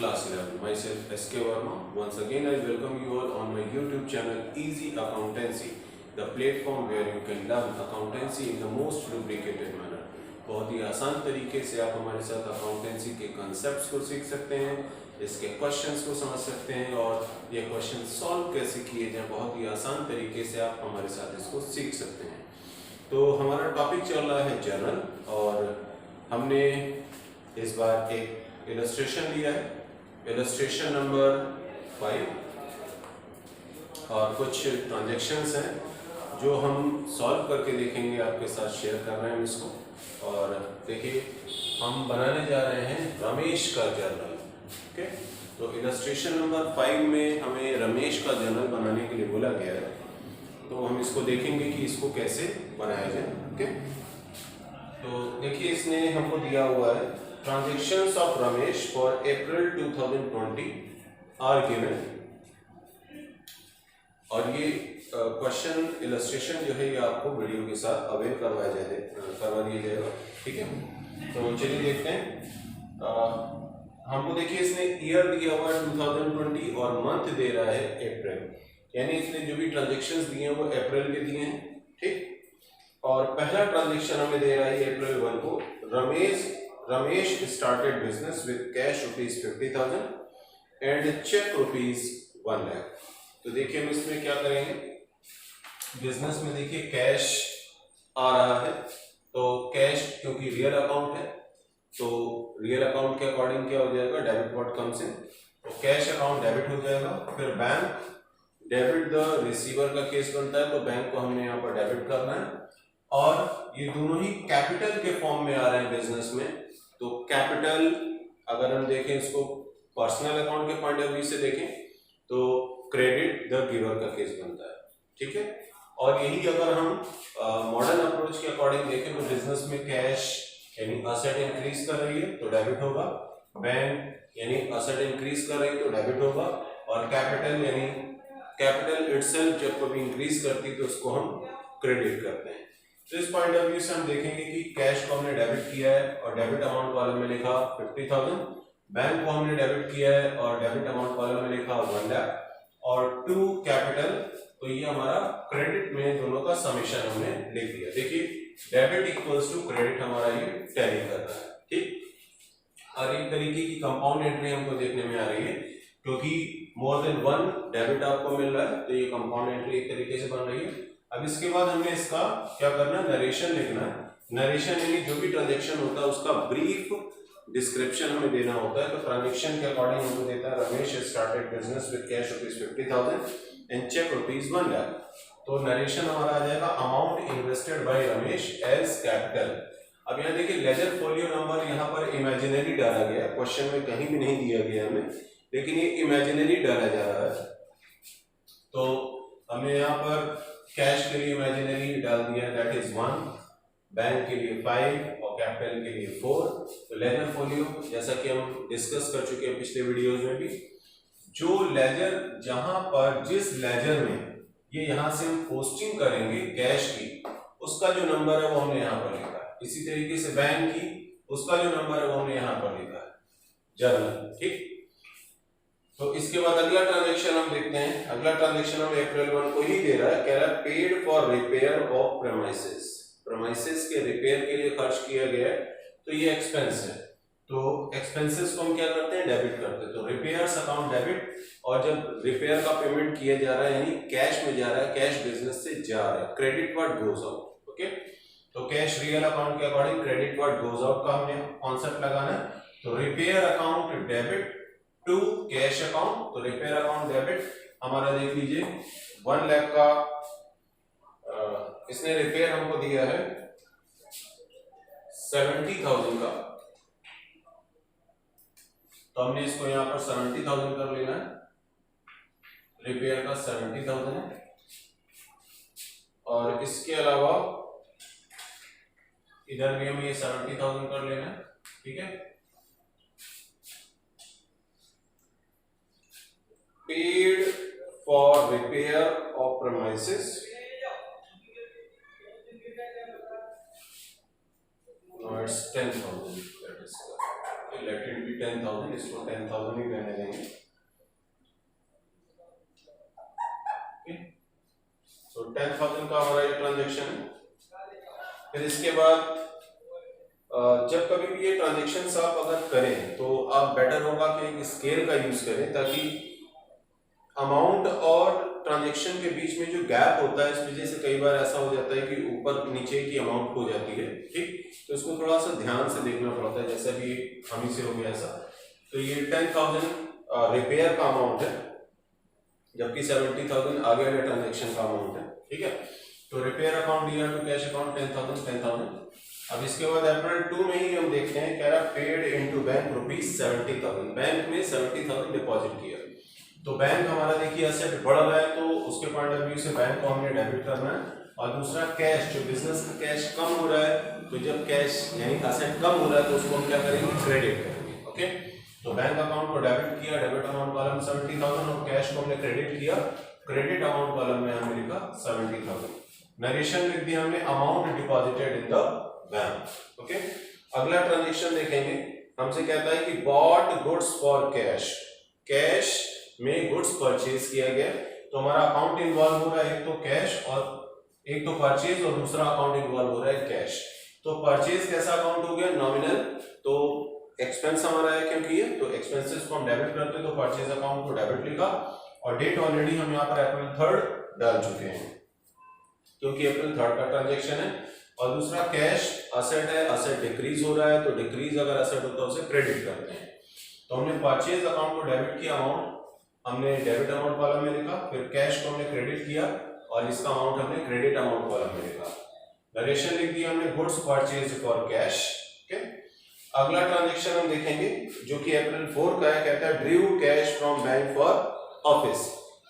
class 11. Myself SK Verma. Once again I welcome you all on my YouTube channel Easy Accountancy, the platform where you can learn accountancy in the most lubricated manner. बहुत ही आसान तरीके से आप हमारे साथ accountancy के concepts को सीख सकते हैं, इसके क्वेश्चंस को समझ सकते हैं और ये क्वेश्चन सॉल्व कैसे किए जाए बहुत ही आसान तरीके से आप हमारे साथ इसको सीख सकते हैं। तो हमारा टॉपिक चल रहा है जर्नल और हमने इस बार एक इलस्ट्रेशन लिया है, इलस्ट्रेशन नंबर 5 और कुछ ट्रांजैक्शंस हैं जो हम सॉल्व करके देखेंगे, आपके साथ शेयर कर रहे हैं इसको। और देखिए हम बनाने जा रहे हैं रमेश का जर्नल। ओके, तो इलस्ट्रेशन नंबर 5 में हमें रमेश का जर्नल बनाने के लिए बोला गया है, तो हम इसको देखेंगे कि इसको कैसे बनाया जाए। ओके, तो देखिए इसने हमको दिया हुआ है transactions of Ramesh for April 2020 are given, और ये क्वेश्चन इलस्ट्रेशन जो है ये आपको वीडियो के साथ अवेल करवा दिया जाएगा। ठीक है, तो चलिए देखते हैं। हमको देखिए इसने ईयर दिया हुआ है 2020 और मंथ दे रहा है अप्रैल, यानी इसने जो भी ट्रांजैक्शंस दिए हैं वो अप्रैल के दिए हैं। ठीक, और पहला ट्रांजैक्शन हमें दे रहा है अप्रैल 1 को, Ramesh started business with cash ₹50,000 and cheque ₹1 lakh. तो देखिए हम इसमें क्या करेंगे, बिजनेस में देखिए कैश आ रहा है, तो कैश क्योंकि रियल अकाउंट है तो रियल अकाउंट के अकॉर्डिंग क्या हो जाएगा, डेबिट व्हाट कम्स इन, तो कैश अकाउंट डेबिट हो जाएगा। फिर बैंक डेबिट द रिसीवर का केस बनता है, तो बैंक को हमने यहाँ पर डेबिट करना है, और ये दोनों ही कैपिटल के फॉर्म में आ रहे हैं बिजनेस में। तो कैपिटल अगर हम देखें इसको पर्सनल अकाउंट के पॉइंट ऑफ व्यू से देखें तो क्रेडिट द गिवर का केस बनता है। ठीक है, और यही अगर हम मॉडर्न अप्रोच के अकॉर्डिंग देखें तो बिजनेस में कैश यानी असेट इंक्रीज कर रही है तो डेबिट होगा, बैंक यानी असेट इंक्रीज कर रही है तो डेबिट होगा, और कैपिटल यानी कैपिटल इटसेल्फ जब कभी इंक्रीज करती है तो उसको हम क्रेडिट करते हैं। तो इस पॉइंट ऑफ व्यू से हम देखेंगे कि कैश को हमने डेबिट किया है और डेबिट अमाउंट वाले में लिखा 50,000, बैंक को हमने डेबिट किया है और डेबिट अमाउंट वाले में लिखा 1 लाख, और टू कैपिटल तो ये हमारा क्रेडिट में दोनों का समेशन हमने लिख दिया। देखिए डेबिट इक्वल्स टू क्रेडिट हमारा ये टैली कर रहा है। ठीक, और एक तरीके की कंपाउंड एंट्री हमको देखने में आ रही है क्योंकि मोर देन 1 डेबिट आपको मिल रहा है, तो ये कंपाउंड एंट्री एक तरीके से बन रही है। अब इसके बाद हमने इसका क्या करना है, नरेशन लिखना है। नरेशन यानी जो भी ट्रांजैक्शन होता है उसका ब्रीफ डिस्क्रिप्शन हमें देना होता है। तो ट्रांजैक्शन के अकॉर्डिंग हमको देता है Ramesh started business with cash ₹50,000 and cheque ₹1 lakh. तो नरेशन हमारा आ जाएगा amount invested by Ramesh as capital. अब यहाँ देखिए लेजर फोलियो नंबर यहाँ पर इमेजिनरी डाला गया, क्वेश्चन में कहीं भी नहीं दिया गया हमें, लेकिन ये इमेजिनरी डाला जा रहा है। तो हमने यहाँ पर कैश के लिए इमेजिनरी डाल दिया, दैट इज 1, बैंक के लिए 5 और कैपिटल के लिए 4। तो लेजर फोलियो जैसा कि हम डिस्कस कर चुके हैं पिछले वीडियोस में भी, जो लेजर जहां पर जिस लेजर में ये यहां से हम पोस्टिंग करेंगे कैश की, उसका जो नंबर है वो हमने यहाँ पर लिखा है। इसी तरीके से बैंक की उसका जो नंबर है वो हमने यहाँ पर लिखा है, जर्नल। ठीक, तो इसके बाद अगला ट्रांजैक्शन हम देखते हैं। अगला ट्रांजैक्शन हम अप्रैल 1 को ही दे रहा है, कह रहा है paid for repair of premises के रिपेयर के लिए खर्च किया गया है, तो ये एक्सपेंस है। तो एक्सपेंसेस को हम क्या करते हैं, डेबिट करते हैं। तो रिपेयर्स अकाउंट डेबिट, और जब रिपेयर का पेमेंट किया जा रहा है यानी कैश में जा रहा है, कैश बिजनेस से जा रहा है, credit what goes out. Okay, तो कैश रियल अकाउंट के according credit what goes out का हमने कॉन्सेप्ट लगाना है। तो repair account debit to cash account, तो रिपेयर अकाउंट डेबिट हमारा देख लीजिए 1 लाख का इसने रिपेयर हमको दिया है 70,000 का, तो हमने इसको यहाँ पर 70,000 कर लेना है, रिपेयर का 70,000 है। और इसके अलावा इधर भी हमें ये 70,000 कर लेना है। ठीक है, paid for repair of premises, it's 10,000, that is correct. Let it be 10,000, इसको 10,000 ही रहने देंगे। तो 10,000 का हमारा ये ट्रांजेक्शन है। फिर इसके बाद जब कभी भी ये ट्रांजेक्शन आप अगर करें तो आप बेटर होगा कि एक स्केल का यूज करें, ताकि अमाउंट और ट्रांजेक्शन के बीच में जो गैप होता है, इस वजह से कई बार ऐसा हो जाता है कि ऊपर नीचे की अमाउंट हो जाती है। ठीक, तो इसको थोड़ा सा ध्यान से देखना पड़ता है, जैसा भी हम ही से हो गया ऐसा। तो ये 10,000 रिपेयर का अमाउंट है, जबकि 70,000 आगे वाले ट्रांजेक्शन का अमाउंट है। ठीक है, तो रिपेयर अकाउंट दिया टू कैश अकाउंट 10,000। अब इसके बाद अप्रैल 2 में ही हम देखते हैं, कह रहा पेड इनटू बैंक ₹70,000, बैंक में 70,000 डिपॉजिट किया। तो बैंक हमारा देखिए असेट बढ़ रहा है, तो उसके पॉइंट ऑफ व्यू से बैंक को हमने डेबिट करना है। और दूसरा कैश, जो बिजनेस का कैश कम हो रहा है, तो जब कैश यानी असेट कम हो रहा है तो उसको हम क्या करेंगे, क्रेडिट करेंगे। ओके, तो बैंक अकाउंट को डेबिट किया, डेबिट अमाउंट कॉलम 70,000, और कैश को हमने क्रेडिट किया, क्रेडिट अमाउंट कॉलम में हमने लिखा 70,000। नरेशन लिख दिया हमने, amount deposited in the bank. Okay, अगला ट्रांजेक्शन देखेंगे, हमसे कहता है कि bought goods for cash, cash में गुड्स परचेज किया गया। तो हमारा अकाउंट इन्वॉल्व हो रहा है, एक तो कैश और एक तो परचेज, और दूसरा अकाउंट इन्वॉल्व हो रहा है कैश। तो परचेज कैसा अकाउंट हो गया, नॉमिनल, तो एक्सपेंस हमारा है क्योंकि ये, तो एक्सपेंसेस को हम डेबिट करते हैं, तो परचेज अकाउंट को डेबिट लिखा। और डेट ऑलरेडी हम यहाँ पर अप्रैल 3 डाल चुके हैं, क्योंकि अप्रैल 3 का ट्रांजेक्शन है। और दूसरा कैश असेट है, असेट डिक्रीज हो रहा है, तो डिक्रीज अगर असेट होता है उसे क्रेडिट करते हैं। तो हमने परचेज अकाउंट को डेबिट किया, अमाउंट हमने डेबिट अमाउंट कॉलम में लिखा, फिर कैश को हमने क्रेडिट किया और इसका अमाउंट हमने क्रेडिट अमाउंट कॉलम में लिखा। नरेशन लिख दिया हमने, goods purchase for cash. Okay, अगला ट्रांजेक्शन हम देखेंगे जो कि अप्रैल 4 का है, कहता है Drew cash from bank for office,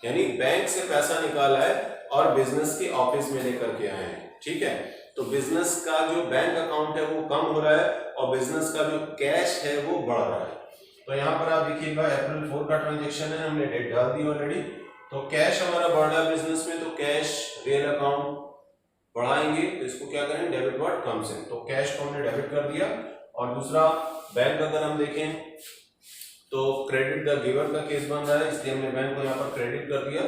यानी बैंक से पैसा निकाला है और बिजनेस के ऑफिस में लेकर के आए हैं। ठीक है, तो बिजनेस का जो बैंक अकाउंट है वो कम हो रहा है और बिजनेस का जो कैश है वो बढ़ रहा है। तो यहाँ पर आप देखिएगा अप्रैल 4 का ट्रांजेक्शन है, हमने डेट डाल दी ऑलरेडी। तो कैश हमारा बढ़ रहा है बिजनेस में, तो कैश रियल अकाउंट बढ़ाएंगे, तो इसको क्या करें, डेबिट व्हाट कम्स इन, तो कैश को हमने डेबिट कर दिया। और दूसरा बैंक अगर हम देखें तो क्रेडिट द गिवर का केस बन रहा है, इसलिए हमने बैंक को यहाँ पर क्रेडिट कर दिया।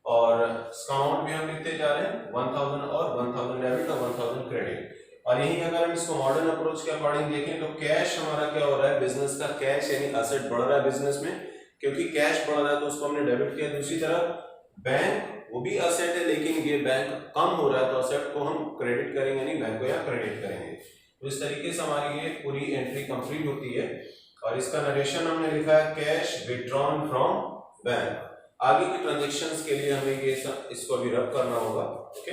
और इसका अमाउंट भी हम लिखते जा रहे हैं, 1000 और 1000 डेबिट और 1000 क्रेडिट। और यही अगर हम इसको मॉडर्न अप्रोच के अकॉर्डिंग देखें तो कैश हमारा क्या हो रहा है, बिजनेस का कैश यानी असेट बढ़ रहा है बिजनेस में, क्योंकि कैश बढ़ रहा है तो उसको हमने डेबिट किया। दूसरी तरफ बैंक वो भी असेट है, लेकिन ये बैंक कम हो रहा है तो असेट को हम क्रेडिट करेंगे, नहीं बैंक को यहाँ क्रेडिट करेंगे। तो इस तरीके से हमारी ये पूरी एंट्री कंप्लीट होती है। और इसका नरेशन हमने लिखा है, कैश विथड्रॉन फ्रॉम बैंक। आगे की ट्रांजेक्शन्स के लिए हमें ये इसको भी रब करना होगा। ओके,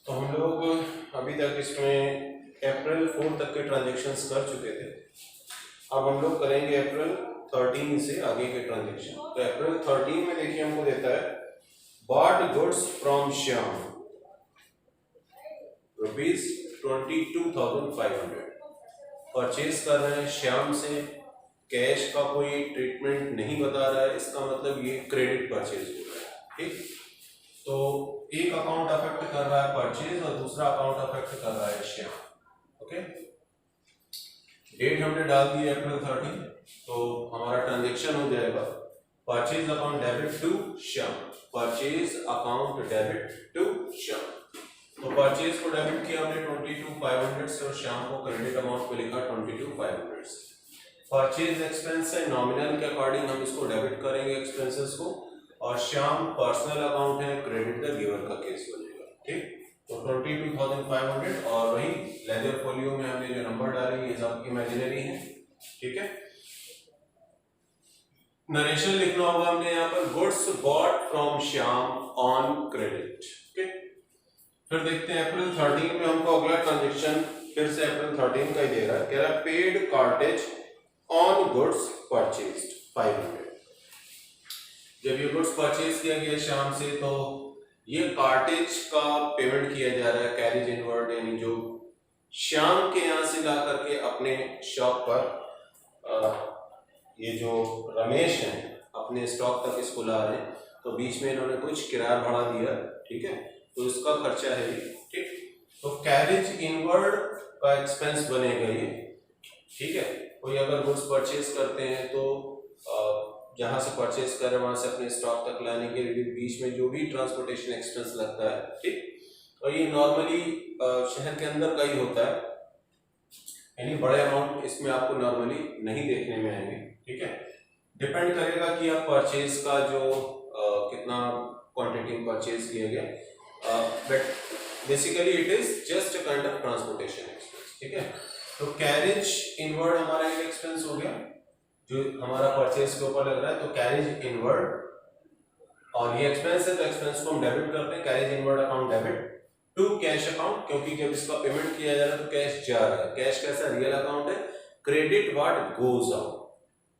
तो हम लोग अभी तक इसमें अप्रैल 4 तक के ट्रांजेक्शन्स कर चुके थे। अब हम लोग करेंगे अप्रैल 13 से आगे के ट्रांजेक्शन। तो अप्रैल 13 में देखिए हमको देता है bought goods from Shyam ₹22,500, purchase कर रहे हैं श्याम से, कैश का कोई ट्रीटमेंट नहीं बता रहा है, इसका मतलब ये क्रेडिट परचेज हो रहा है। ठीक, तो एक अकाउंट अफेक्ट कर रहा है परचेज और दूसरा अकाउंट अफेक्ट कर रहा है श्याम। ओके, डेट हमने डाल दी अप्रैल 13, तो हमारा ट्रांजेक्शन हो जाएगा purchase account debit to Shyam, purchase account debit to Shyam. तो परचेज को डेबिट किया हमने 22,500 से और श्याम को क्रेडिट अमाउंट पे लिखा 22,500 से। परचेज एक्सपेंस है, नॉमिनल के अकॉर्डिंग हम इसको डेबिट करेंगे एक्सपेंसेस को, और श्याम पर्सनल अकाउंट है, क्रेडिट द गिवर का केस बनेगा। ठीक, तो 22,500 और वही लेजर फोलियो में हमने जो नंबर डाले ये सब इमेजिनरी है। ठीक है, नरेशन लिखना होगा हमने यहाँ पर, goods bought from Shyam on credit. Okay, फिर देखते हैं अप्रैल 13 में हमको अगला ट्रांजेक्शन फिर से अप्रैल 13 का ही दे रहा है, कह रहा है paid cartage on goods purchased 500। जब ये गुड्स परचेज किया गया शाम से, तो ये कार्टेज का पेमेंट किया जा रहा है कैरेज इनवर्ड, यानी जो श्याम के यहाँ से ला करके अपने शॉप पर ये जो रमेश है अपने स्टॉक तक इसको ला रहे हैं, तो बीच में इन्होंने कुछ किराया भाड़ा दिया, ठीक है, तो इसका खर्चा है ये, ठीक। तो कैरेज इनवर्ड का एक्सपेंस बनेगा ये, ठीक है। कोई अगर गुड्स परचेज करते हैं तो जहां से परचेज कर रहे हैं वहां से अपने स्टॉक तक लाने के लिए बीच में जो भी ट्रांसपोर्टेशन एक्सपेंस लगता है, ठीक। और ये नॉर्मली शहर के अंदर का ही होता है, यानी बड़े अमाउंट इसमें आपको नॉर्मली नहीं देखने में आएंगे, ठीक है। डिपेंड करेगा कि आप परचेज का जो कितना क्वांटिटी में परचेज किया गया, but basically it is just a kind of transportation expense, ठीक है। तो कैरेज इनवर्ड हमारा एक एक्सपेंस हो गया जो हमारा परचेज के ऊपर लग रहा है, तो कैरेज इनवर्ड, और ये एक्सपेंस है तो एक्सपेंस को हम डेबिट करते हैं, carriage inward account debit to cash account, क्योंकि जब इसका पेमेंट किया जा रहा है तो कैश जा रहा है। कैश कैसा रियल अकाउंट है, क्रेडिट व्हाट गोज आउट,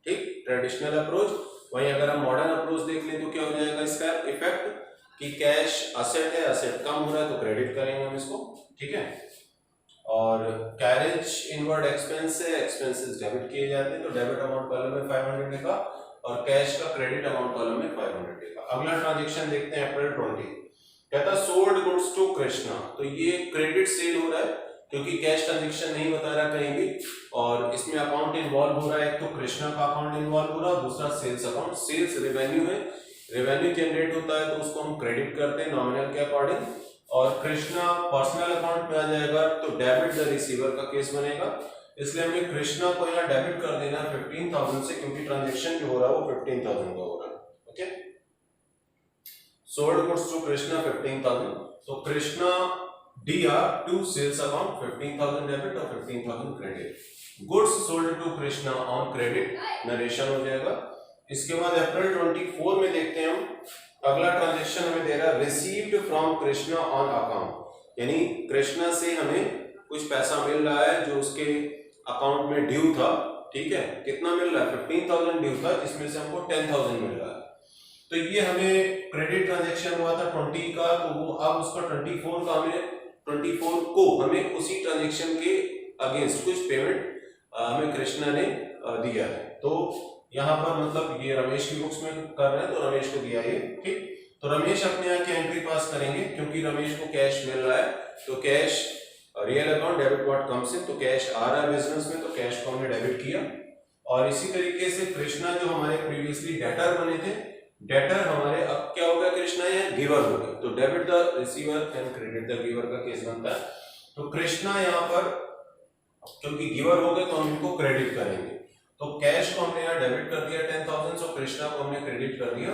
ठीक, ट्रेडिशनल अप्रोच। वहीं अगर हम मॉडर्न अप्रोच देख लें तो क्या हो जाएगा इसका इफेक्ट कि कैश असेट है, असेट कम हो रहा है तो क्रेडिट करेंगे हम इसको, ठीक है। और कैरेज इनवर्ड एक्सपेंस है, एक्सपेंसेस डेबिट किए जाते हैं, तो डेबिट अमाउंट कॉलम में 500 लिखा और कैश का क्रेडिट अमाउंट कॉलम में 500 लिखा। अगला ट्रांजैक्शन देखते हैं अप्रैल 20, कहता सोल्ड गुड्स टू कृष्णा, तो ये क्रेडिट सेल हो रहा है क्योंकि कैश ट्रांजैक्शन नहीं बता रहा कहीं भी, और इसमें अकाउंट इन्वॉल्व हो रहा है, एक तो कृष्णा का अकाउंट इन्वॉल्व हो रहा है, दूसरा सेल्स अकाउंट। सेल्स रेवेन्यू है, रेवेन्यू जनरेट होता है तो उसको हम क्रेडिट करते हैं नॉमिनल के अकॉर्डिंग, और कृष्णा पर्सनल अकाउंट में आ जाएगा तो डेबिट द रिसीवर का केस बनेगा, इसलिए हमें कृष्णा को यहाँ डेबिट कर देना 15,000 से, क्योंकि ट्रांजैक्शन जो हो रहा है वो 15,000 का हो रहा है, okay. Sold goods to Krishna 15,000, तो Krishna DR to sales account 15,000 debit और 15,000 credit. Goods sold to Krishna on credit narration हो जाएगा। इसके बाद अप्रैल 24 में देखते हैं हम, अगला ट्रांजैक्शन हमें दे रहा है received from Krishna on account, यानी कृष्णा से हमें कुछ पैसा मिल रहा है जो उसके अकाउंट में ड्यू था, ठीक है। कितना मिल रहा है, 15,000 ड्यू था, जिसमें से हमको 10,000 मिल रहा है। तो ये हमें क्रेडिट ट्रांजैक्शन हुआ था 20 का, तो वो अब उसका 24 का हमें 24 को हमें उसी ट्रांजैक्शन के अगेंस्ट कुछ पेमेंट हमें कृष्णा ने दिया है। तो यहाँ पर मतलब ये रमेश की बुक्स में कर रहे हैं तो रमेश को दिया ये, ठीक। तो रमेश अपने यहाँ की एंट्री पास करेंगे क्योंकि रमेश को कैश मिल रहा है, तो cash real account debit what comes in, तो कैश आ रहा है बिजनेस में तो कैश को हमने डेबिट किया। और इसी तरीके से कृष्णा जो हमारे प्रीवियसली डेटर बने थे, डेटर हमारे अब क्या हो गया, कृष्णा यहाँ गिवर हो गए, तो debit the receiver and credit the giver का केस बनता है। तो कृष्णा यहाँ पर क्योंकि गिवर हो गए तो हम इनको क्रेडिट करेंगे, तो कैश को हमने यहाँ डेबिट कर दिया 10,000 से, कृष्णा को हमने क्रेडिट कर दिया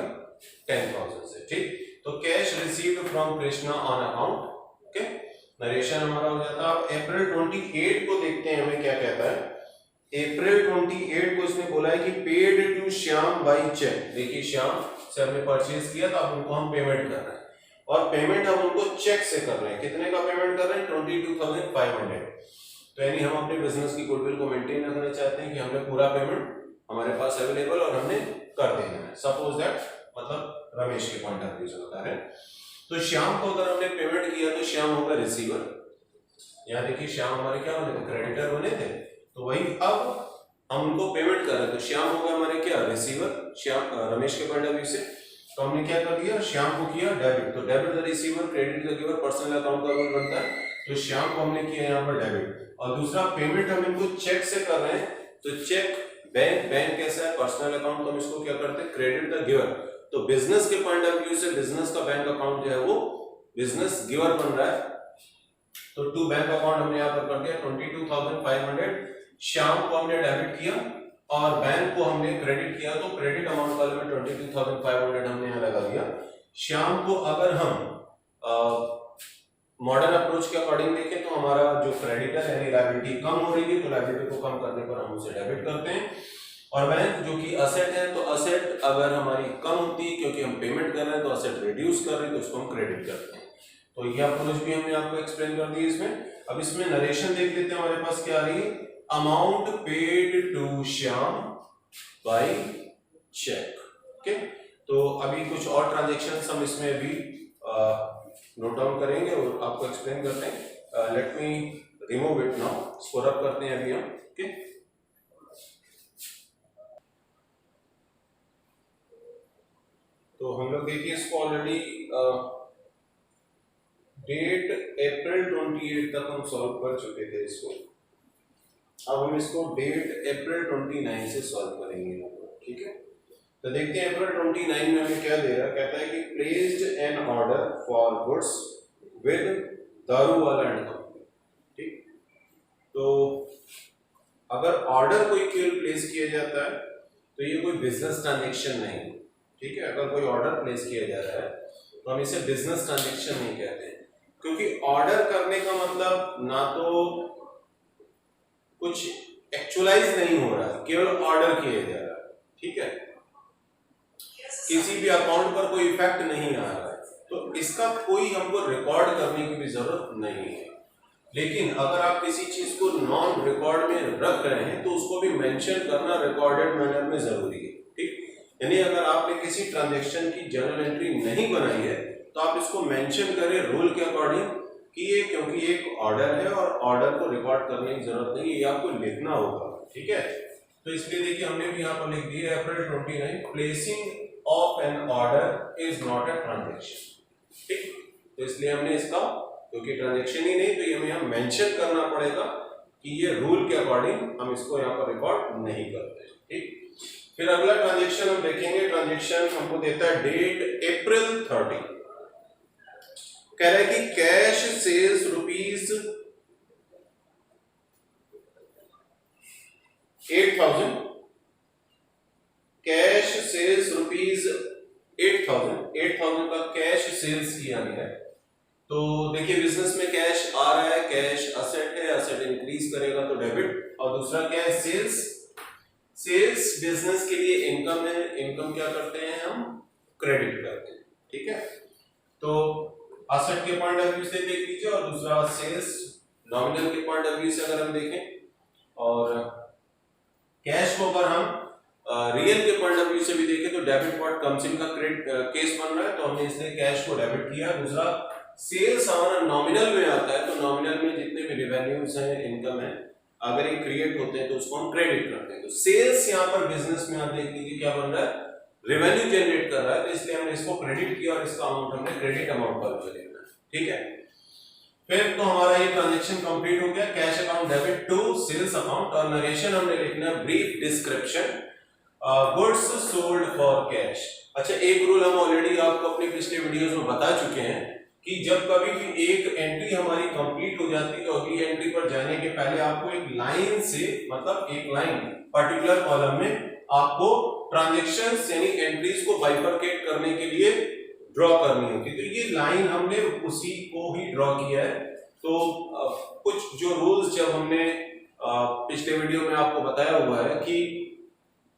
10,000 से, ठीक। तो cash received from Krishna on account, okay, narration हमारा हो जाता है। अब अप्रैल 28 को देखते हैं हमें क्या कहता है। अप्रैल 28 को इसने बोला है कि paid to Shyam by cheque, देखिए श्याम से हमने परचेज किया तो अब उनको हम पेमेंट कर रहे हैं, और पेमेंट हम उनको चेक से कर रहे हैं। कितने का पेमेंट कर रहे हैं, 22,500। तो यानी हम अपने बिजनेस की गुडविल को मेंटेन रखना चाहते हैं कि हमने पूरा पेमेंट हमारे पास अवेलेबल और हमने कर देना है। सपोज दैट मतलब रमेश के पॉइंट ऑफ व्यू से बता रहे हैं, तो श्याम को अगर हमने पेमेंट किया तो श्याम होगा रिसीवर। यहाँ देखिए श्याम हमारे क्या बने थे, क्रेडिटर बने थे, तो वही अब हम उनको पेमेंट कर रहे हैं, तो श्याम होगा हमारे क्या, रिसीवर, श्याम रमेश के पॉइंट ऑफ व्यू से। तो हमने क्या कर दिया, श्याम को किया डेबिट, तो debit the receiver credit the giver, personal account का रूल बनता है, तो श्याम को हमने किया यहाँ पर डेबिट। और दूसरा पेमेंट हम इनको चेक से कर रहे हैं, तो चेक बैंक, बैंक कैसा है, पर्सनल अकाउंट, तो हम इसको क्या करते हैं, क्रेडिट द गिवर। तो बिजनेस के पॉइंट ऑफ व्यू से बिजनेस का बैंक अकाउंट जो है वो बिजनेस गिवर बन रहा है, तो टू बैंक अकाउंट हमने यहाँ पर कर दिया 22,500। श्याम को हमने डेबिट किया और बैंक को हमने क्रेडिट किया, तो क्रेडिट अमाउंट वाले में 22,500 हमने यहाँ लगा दिया। श्याम को अगर हम मॉडर्न अप्रोच के अकॉर्डिंग देखें तो हमारा जो क्रेडिटर यानी लायबिलिटी कम हो रही है, तो लायबिलिटी को कम करने पर हम उसे डेबिट करते हैं। और बैंक जो कि असेट है, तो असेट अगर हमारी कम होती है क्योंकि हम पेमेंट कर रहे हैं, तो असेट रिड्यूस कर रहे हैं तो उसको हम क्रेडिट करते हैं। तो ये अप्रोच भी हमने आपको एक्सप्लेन कर दी इसमें। अब इसमें नरेशन देख लेते हैं हमारे पास क्या आ रही है, amount paid to Shyam by cheque, okay. तो अभी कुछ और ट्रांजेक्शन हम इसमें भी नोट डाउन करेंगे और आपको एक्सप्लेन करते हैं। Let me remove it now, इसको रब करते हैं अभी हम, ओके। तो तो हम लोग देखिए इसको ऑलरेडी डेट अप्रैल 28 तक हम सॉल्व कर चुके थे इसको। अब हम इसको डेट अप्रैल 29 से सॉल्व करेंगे, ठीक है। तो देखते हैं अप्रैल 29 में हमें क्या दे रहा है। कहता है कि placed an order for goods with Daruwala and company, ठीक। तो अगर ऑर्डर कोई केवल प्लेस किया जाता है तो ये कोई बिजनेस ट्रांजेक्शन नहीं, ठीक है। अगर कोई ऑर्डर प्लेस किया जा रहा है तो हम इसे बिजनेस ट्रांजेक्शन नहीं कहते हैं, क्योंकि ऑर्डर करने का मतलब ना तो कुछ एक्चुअलाइज नहीं हो रहा है, केवल ऑर्डर किया जा रहा है, ठीक है। किसी भी अकाउंट पर कोई इफेक्ट नहीं आ रहा है, तो इसका कोई हमको रिकॉर्ड करने की भी जरूरत नहीं है। लेकिन अगर आप किसी चीज को नॉन रिकॉर्ड में रख रहे हैं तो उसको भी मेंशन करना रिकॉर्डेड मैनर में जरूरी है, ठीक। यानी अगर आपने किसी ट्रांजैक्शन की जर्नल एंट्री नहीं बनाई है तो आप इसको मेंशन करें रूल के अकॉर्डिंग कि ये क्योंकि एक ऑर्डर है और ऑर्डर को रिकॉर्ड करने की जरूरत नहीं है, ये आपको लिखना होगा, ठीक है। तो इसलिए देखिए हमने भी यहाँ पर लिख दिया April 29 placing of an order is not a transaction, ठीक। तो इसलिए हमने इसका क्योंकि ट्रांजेक्शन ही नहीं तो ये हमें यहाँ मेंशन करना पड़ेगा कि ये रूल के अकॉर्डिंग हम इसको यहाँ पर रिकॉर्ड नहीं करते, ठीक। फिर अगला ट्रांजेक्शन हम देखेंगे। ट्रांजेक्शन हमको देता है डेट अप्रैल 30, कह रहा है कि cash sales rupees 8,000, cash sales rupees 8,000 का कैश सेल्स किया गया है। तो देखिए बिजनेस में कैश आ रहा है, कैश असेट है, असेट इंक्रीज करेगा तो डेबिट, और दूसरा क्या है सेल्स, सेल्स बिजनेस के लिए इनकम है, इनकम क्या करते हैं हम क्रेडिट करते हैं, ठीक है। तो असेट के पॉइंट ऑफ व्यू से देख लीजिए और दूसरा सेल्स नॉमिनल के पॉइंट ऑफ व्यू से अगर हम देखें, और कैश को अगर हम रियल के पॉइंट ऑफ व्यू से भी देखें तो डेबिट पॉइंट कमसिन का क्रेडिट केस बन रहा है, तो हमने इसलिए कैश को डेबिट किया। दूसरा सेल्स हमारा नॉमिनल में आता है, तो नॉमिनल में जितने भी रेवेन्यूज हैं, इनकम है, अगर ये क्रिएट होते हैं तो उसको हम क्रेडिट करते हैं। तो सेल्स यहाँ पर बिजनेस में आप देख लीजिए क्या बन रहा है, रेवेन्यू जनरेट कर रहा है, तो इसलिए हमने इसको क्रेडिट किया और इसका अमाउंट हमने क्रेडिट अमाउंट पर लेना है, ठीक है। फिर तो हमारा ये ट्रांजैक्शन कंप्लीट हो गया, cash account debit to sales account, और नरेशन हमने लिखना है brief description goods sold for cash. अच्छा, एक रूल हम ऑलरेडी आपको अपने पिछले वीडियोस में बता चुके हैं कि जब कभी भी एक एंट्री हमारी कंप्लीट हो जाती है तो अगली एंट्री पर जाने के पहले आपको एक लाइन से, मतलब एक लाइन पर्टिकुलर कॉलम में आपको ट्रांजैक्शंस यानी एंट्रीज को बाइफरकेट करने के लिए ड्रॉ करनी होती है। तो ये लाइन हमने उसी को ही ड्रॉ किया है। तो कुछ जो रूल्स जब हमने पिछले वीडियो में आपको बताया हुआ है कि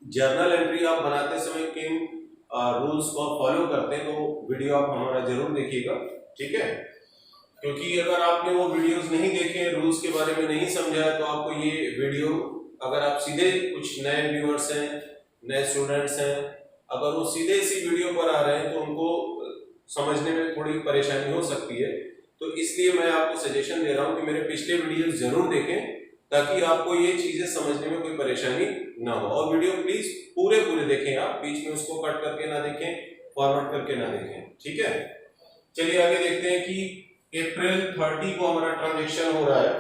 जर्नल एंट्री आप बनाते समय किन रूल्स को आप फॉलो करते हैं, तो वीडियो आप हमारा जरूर देखिएगा, ठीक है। क्योंकि अगर आपने वो वीडियोस नहीं देखे, रूल्स के बारे में नहीं समझा है, तो आपको ये वीडियो, अगर आप सीधे कुछ नए व्यूअर्स हैं, नए स्टूडेंट्स हैं, अगर वो सीधे इसी वीडियो पर आ रहे हैं तो उनको समझने में थोड़ी परेशानी हो सकती है। तो इसलिए मैं आपको सजेशन दे रहा हूँ कि मेरे पिछले वीडियोस जरूर देखें ताकि आपको ये चीजें समझने में कोई परेशानी ना हो। और वीडियो प्लीज पूरे देखें, आप बीच में उसको कट करके ना देखें, फॉरवर्ड करके ना देखें, ठीक है। चलिए आगे देखते हैं कि अप्रैल 30 को हमारा ट्रांजैक्शन हो रहा है,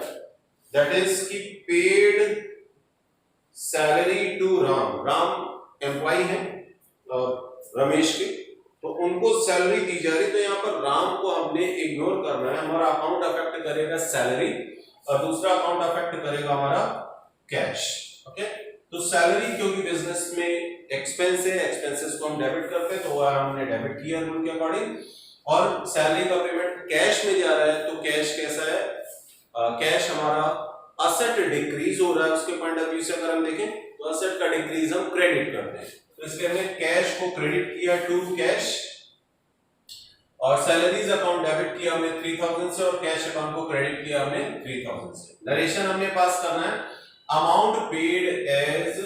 दैट इज कि paid salary to Ram. Ram employ है और रमेश के, तो उनको सैलरी दी जा रही, तो यहाँ पर राम को हमने इग्नोर करना है। हमारा अकाउंट अफेक्ट करेगा सैलरी और दूसरा अकाउंट अफेक्ट करेगा हमारा कैश, ओके। तो सैलरी क्योंकि बिजनेस में एक्सपेंस है, एक्सपेंसेस को हम डेबिट करते हैं, तो वह हमने डेबिट किया रूल के अकॉर्डिंग। और सैलरी का पेमेंट कैश में जा रहा है, तो कैश कैसा है, कैश हमारा असेट डिक्रीज हो रहा है, उसके पॉइंट ऑफ व्यू से अगर हम देखें तो असेट का डिक्रीज हम क्रेडिट करते हैं, तो इसलिए हमने कैश को क्रेडिट किया टू कैश, और सैलरीज अकाउंट डेबिट किया हमने 3000 से, और कैश अकाउंट को क्रेडिट किया हमने 3000 से। नरेशन हमने पास करना है amount paid as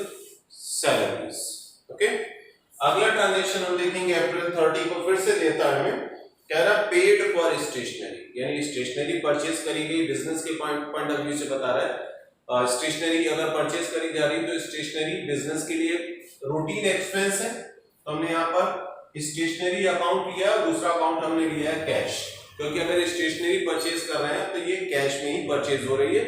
salaries, okay. अगला ट्रांजैक्शन हम देखेंगे अप्रैल 30 को, फिर से देता है हमें, कह रहा पेड फॉर स्टेशनरी, यानी स्टेशनरी परचेज करी गई, बिजनेस के पॉइंट ऑफ व्यू से बता रहा है। स्टेशनरी अगर परचेज करी जा रही तो स्टेशनरी बिजनेस के लिए रूटीन एक्सपेंस है, तो हमने यहाँ पर स्टेशनरी अकाउंट लिया, दूसरा अकाउंट हमने लिया है कैश, क्योंकि अगर स्टेशनरी परचेज कर रहे हैं तो ये कैश में ही परचेज हो रही है।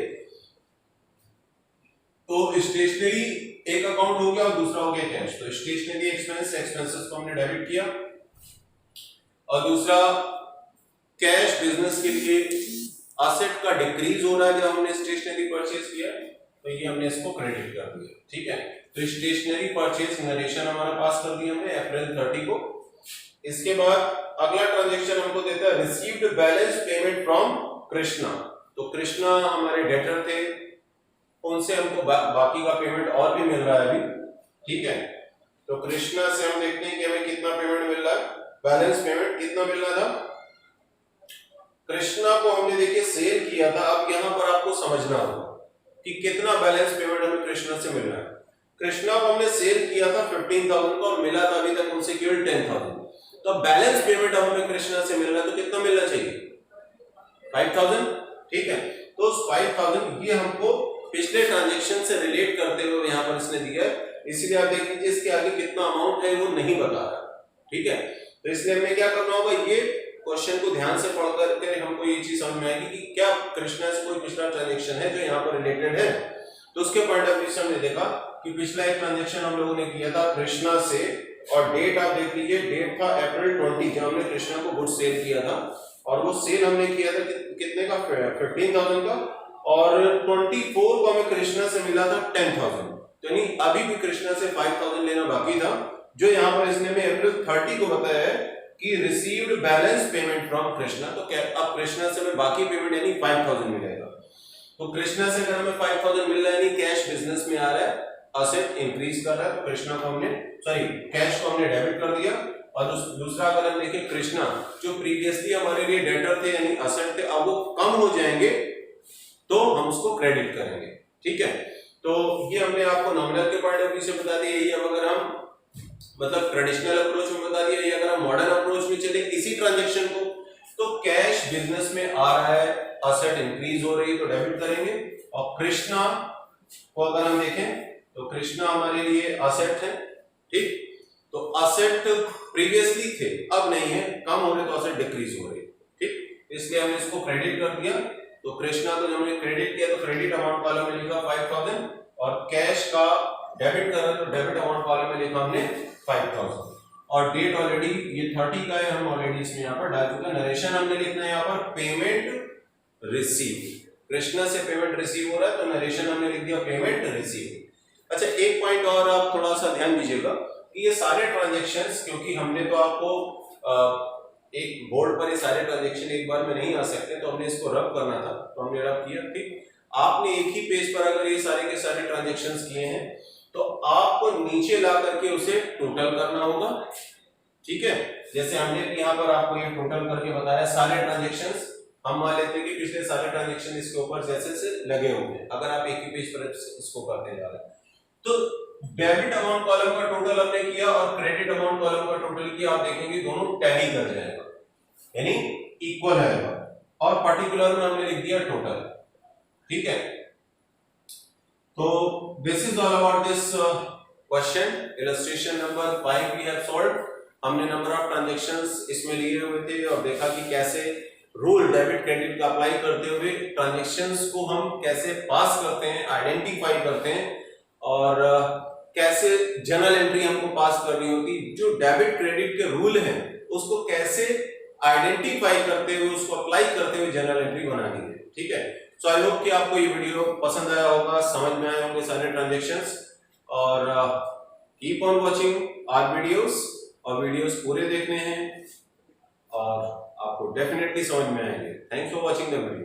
तो स्टेशनरी एक अकाउंट हो गया और दूसरा हो गया कैश। तो स्टेशनरी एक्सपेंस, एक्सपेंसेस को हमने डेबिट किया, और दूसरा कैश बिजनेस के लिए एसेट का डिक्रीज हो रहा है जब हमने स्टेशनरी परचेज किया, तो ये हमने इसको क्रेडिट कर दिया। ठीक है, तो स्टेशनरी परचेज नरेशन हमारा पास कर दिया हमने अप्रैल 30 को। इसके बाद अगला ट्रांजैक्शन हमको देता है received balance payment from Krishna. तो कृष्णा हमारे डेटर थे, उनसे हमको बाकी का पेमेंट और भी मिल रहा है अभी। ठीक है, तो कृष्णा से हम देखते हैं कि हमें कितना पेमेंट मिल रहा है, बैलेंस पेमेंट कितना मिल रहा था। कृष्णा को हमने देखिए सेल किया था। अब यहां पर आपको समझना होगा कि कितना बैलेंस पेमेंट हमें कृष्णा से मिल रहा है। कृष्णा को हमने सेल किया था 15,000 का और मिला था अभी तक उनसे केवल 10,000। तो बैलेंस पेमेंट हमें कृष्णा से मिल रहा है, तो कितना मिलना चाहिए 5,000। ठीक है, तो उस 5,000 ये हमको पिछले ट्रांजैक्शन से रिलेट करते हुए यहां पर इसने दिया है, इसलिए आप देख लीजिए इसके आगे कितना अमाउंट है वो नहीं बता रहा। ठीक है, तो इसलिए हमें क्या करना होगा, ये क्वेश्चन को ध्यान से पढ़ करके हमको ये चीज समझ में आएगी कि क्या कृष्णा से कोई पिछला ट्रांजैक्शन है जो यहाँ पर रिलेटेड है। तो उसके पॉइंट ऑफ व्यू से हमने देखा कि पिछला एक ट्रांजैक्शन हम लोगों ने किया था कृष्णा से, और डेट आप देख लीजिए, डेट था अप्रैल 20 जब हमने कृष्णा को गुड्स सेल किया था, और वो सेल हमने किया था कितने का 15,000 का, और 24 को हमें कृष्णा से मिला था 10,000। तो यानी अभी भी कृष्णा से 5,000 लेना बाकी था, जो यहाँ पर इसने में अप्रैल 30 को बताया है कि received balance payment from Krishna. तो अब कृष्णा से हमें बाकी पेमेंट यानी 5,000 मिलेगा। तो कृष्णा से अगर हमें 5,000 मिल रहा है यानी कैश बिजनेस में आ रहा है, एसेट इंक्रीज कर रहा है, तो कृष्णा को हमने कैश को हमने डेबिट कर दिया। और दूसरा अगर हम देखें कृष्णा जो प्रीवियसली हमारे लिए डेटर थे यानी एसेट थे, अब वो कम हो जाएंगे तो हम उसको क्रेडिट करेंगे। ठीक है, तो ये हमने आपको नॉमिनल के पॉइंट ऑफ व्यू से बता दिया। ये अब अगर हम मतलब ट्रेडिशनल अप्रोच में बता दिया, ये अगर हम मॉडर्न अप्रोच में चले इसी ट्रांजैक्शन को, तो कैश बिजनेस में आ रहा है, एसेट इंक्रीज हो रही है तो डेबिट करेंगे। और कृष्णा को अगर हम देखें तो कृष्णा हमारे लिए एसेट है। ठीक, तो एसेट प्रीवियसली थे अब नहीं है, कम हो रहे तो एसेट डिक्रीज हो रही है। ठीक, इसलिए हमने इसको क्रेडिट कर दिया। तो कृष्णा को जब हमने क्रेडिट किया तो क्रेडिट अमाउंट कॉलम में लिखा 5,000, और कैश का डेबिट कर रहे तो डेबिट अमाउंट कॉलम में लिखा हमने 5,000। और डेट ऑलरेडी ये 30 का है, हम ऑलरेडी इसमें यहाँ पर डाल चुके हैं। नरेशन हमने लिखना है यहाँ पर पेमेंट रिसीव, कृष्णा से पेमेंट रिसीव हो रहा है तो नरेशन हमने लिख दिया पेमेंट रिसीव। अच्छा, एक पॉइंट और आप थोड़ा सा ध्यान दीजिएगा कि ये सारे ट्रांजैक्शंस, क्योंकि हमने तो आपको एक बोर्ड पर ये सारे ट्रांजैक्शन एक बार में नहीं आ सकते, तो हमने इसको रब करना था, तो हमने रब किया। ठीक, आपने एक ही पेज पर अगर ये सारे के सारे ट्रांजैक्शंस किए हैं तो आपको नीचे ला करके उसे टोटल करना होगा। ठीक है, जैसे हमने यहाँ पर आपको ये टोटल करके बताया सारे ट्रांजैक्शंस। हम मान लेते हैं कि पिछले सारे ट्रांजैक्शन इसके ऊपर जैसे से लगे होंगे, अगर आप एक ही पेज पर इसको करते जा रहे हैं। तो डेबिट अमाउंट कॉलम का टोटल हमने किया और क्रेडिट अमाउंट कॉलम का टोटल किया, आप देखेंगे दोनों टैली कर जाएगा यानी इक्वल आएगा, और पर्टिकुलर में हमने लिख दिया टोटल। ठीक है, तो this is all about this question. Illustration number 5 we have solved. हमने नंबर ऑफ ट्रांजैक्शंस इसमें लिए हुए थे और देखा कि कैसे रूल डेबिट क्रेडिट का अप्लाई करते हुए ट्रांजैक्शंस को हम कैसे पास करते हैं, आइडेंटिफाई करते हैं, और कैसे जर्नल एंट्री हमको पास करनी होती, जो डेबिट क्रेडिट के रूल हैं उसको कैसे आइडेंटिफाई करते हुए उसको अप्लाई करते हुए जर्नल एंट्री बनानी है। ठीक है, सो आई होप कि आपको ये वीडियो पसंद आया होगा, समझ में आए होंगे सारे ट्रांजैक्शंस, और keep on watching our videos, और वीडियोस पूरे देखने हैं और आपको डेफिनेटली समझ में आएंगे। Thanks for watching the video.